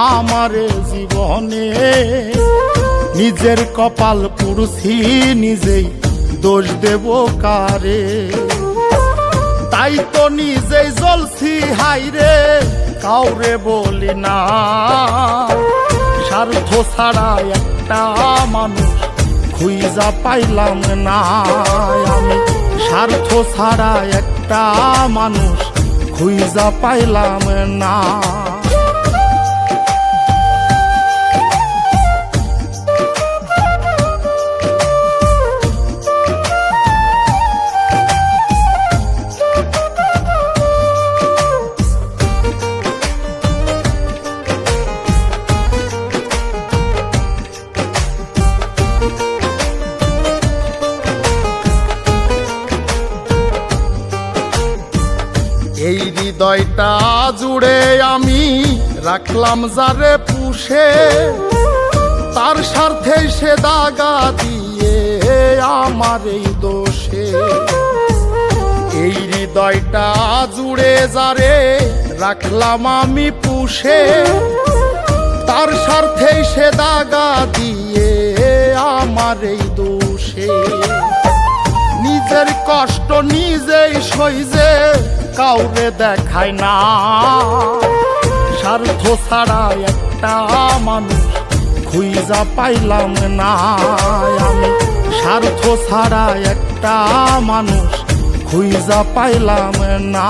আমারে জীবনে নিজের কপাল পুরুষি নিজেই দোষ দেব কারে তাই তো নিজেই জ্বলছি হাইরে কাউরে বলি না স্বার্থ ছাড়া একটা মানুষ খুঁজা পাইলাম না আমি স্বার্থ ছাড়া একটা মানুষ খুঁজা পাইলাম না এই হৃদয়টা জুড়ে আমি রাখলাম যারে পুষে তার স্বার্থে সে দাগা দিয়ে আমার এই দোষে এই হৃদয়টা জুড়ে যারে রাখলাম আমি পুষে তার স্বার্থে সে দাগা দিয়ে আমার এই দোষে নিজের কষ্ট নিজেই সইজে কাউরে দেখায় না স্বার্থ ছাড়া একটা মানুষ খুঁজা পাইলাম না আমি স্বার্থ ছাড়া একটা মানুষ খুঁজা পাইলাম না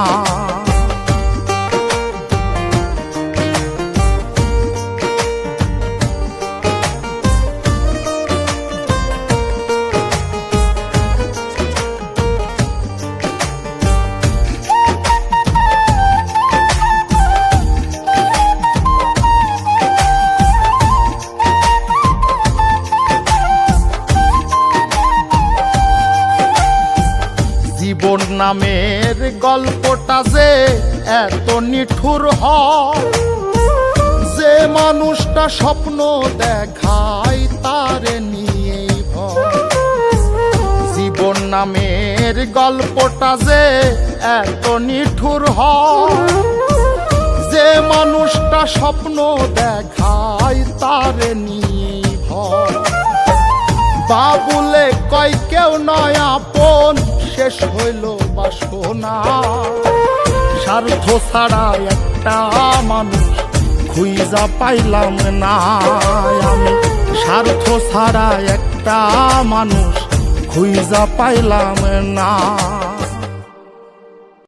জীবন নামের গল্পটা যে এত নিঠুর হয় যে মানুষটা স্বপ্ন দেখায় তারে নিয়েই ভয় জীবন নামের গল্পটা যে এত নিঠুর হয় যে মানুষটা স্বপ্ন দেখায় তারে নিয়েই ভয় বাবুলে কয় কেউ নয় আপন শেষ হইল বাসনা স্বার্থ ছাড়া একটা মানুষ খুঁজা পাইলাম না আমি স্বার্থ ছাড়া একটা মানুষ খুঁজা পাইলাম না